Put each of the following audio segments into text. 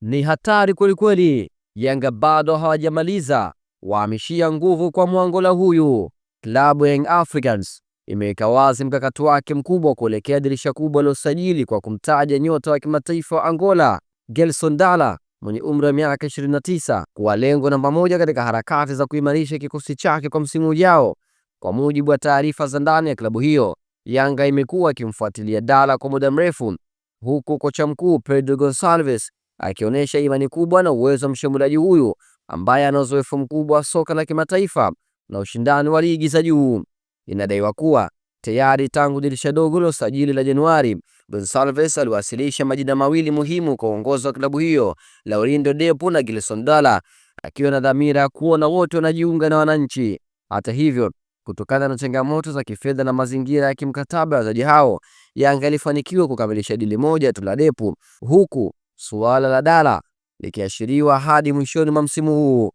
Ni hatari kwelikweli. Yanga bado hawajamaliza, wahamishia nguvu kwa Mwangola huyu. Klabu ya Young Africans imeweka wazi mkakati wake mkubwa kuelekea dirisha kubwa la usajili kwa kumtaja nyota wa kimataifa wa Angola Gelson Dala mwenye umri wa miaka 29 kuwa lengo namba moja katika harakati za kuimarisha kikosi chake kwa msimu ujao. Kwa mujibu wa taarifa za ndani ya klabu hiyo, Yanga imekuwa ikimfuatilia Dala kwa muda mrefu, huku kocha mkuu Pedro Gonçalves akionyesha imani kubwa na uwezo wa mshambuliaji huyu ambaye ana uzoefu mkubwa wa soka la kimataifa na ushindani wa ligi za juu. Inadaiwa kuwa tayari tangu dirisha dogo la usajili la Januari, Gonçalves aliwasilisha majina mawili muhimu kwa uongozi wa klabu hiyo, Laurindo Depo na Gelson Dala, akiwa na dhamira ya kuona wote wanajiunga na wananchi. Hata hivyo, kutokana na changamoto za kifedha na mazingira ya kimkataba ya wachezaji hao, Yanga ilifanikiwa kukamilisha dili moja tu la Depo, huku suala la Dala likiashiriwa hadi mwishoni mwa msimu huu.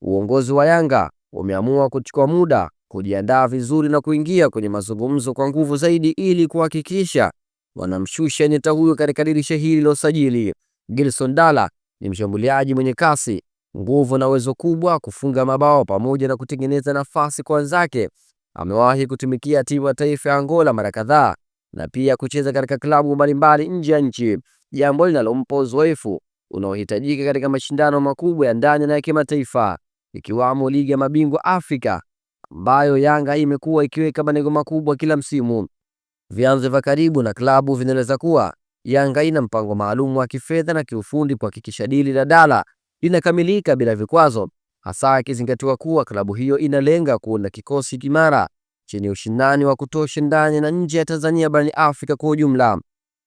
Uongozi wa Yanga umeamua kuchukua muda kujiandaa vizuri na kuingia kwenye mazungumzo kwa nguvu zaidi ili kuhakikisha wanamshusha nyota huyo katika dirisha hili la usajili. Gelson Dala ni mshambuliaji mwenye kasi, nguvu na uwezo kubwa kufunga mabao pamoja na kutengeneza nafasi kwa wenzake. Amewahi kutumikia timu ya taifa ya Angola mara kadhaa na pia kucheza katika klabu mbalimbali nje ya nchi, jambo linalompa uzoefu unaohitajika katika mashindano makubwa ya ndani na ya kimataifa, ikiwamo ligi ya mabingwa Afrika ambayo Yanga imekuwa ikiweka malengo makubwa kila msimu. Vyanzo vya karibu na klabu vinaeleza kuwa Yanga ina mpango maalum wa kifedha na kiufundi kuhakikisha dili la Dala linakamilika bila vikwazo, hasa ikizingatiwa kuwa klabu hiyo inalenga kuunda kikosi imara chenye ushindani wa kutosha ndani na nje ya Tanzania barani Afrika kwa ujumla.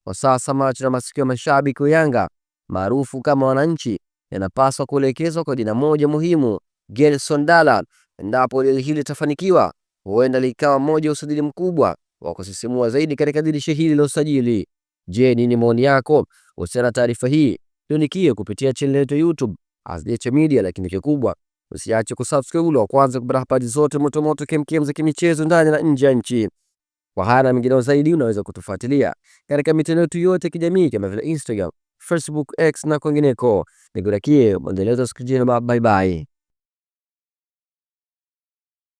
Kwa sasa macho na masikio ya mashabiki wa Yanga maarufu kama wananchi yanapaswa kuelekezwa kwa jina moja muhimu, Gelson Dala. Endapo hili litafanikiwa, huenda likawa moja usajili mkubwa wa kusisimua zaidi katika dirisha hili la usajili. Je, nini maoni yako kuhusiana na taarifa hii? Tuandikie kupitia channel yetu ya YouTube Azdecha Media, lakini kikubwa usiache kusubscribe ili kwanza kupata habari zote moto kemkem za kimichezo ndani na nje ya nchi. Kwa haya na mengine zaidi, unaweza kutufuatilia katika mitandao yetu yote ya kijamii kama vile Instagram, Facebook, X na kwingineko. Nikutakie maendeleo ya siku njema. Bye bye.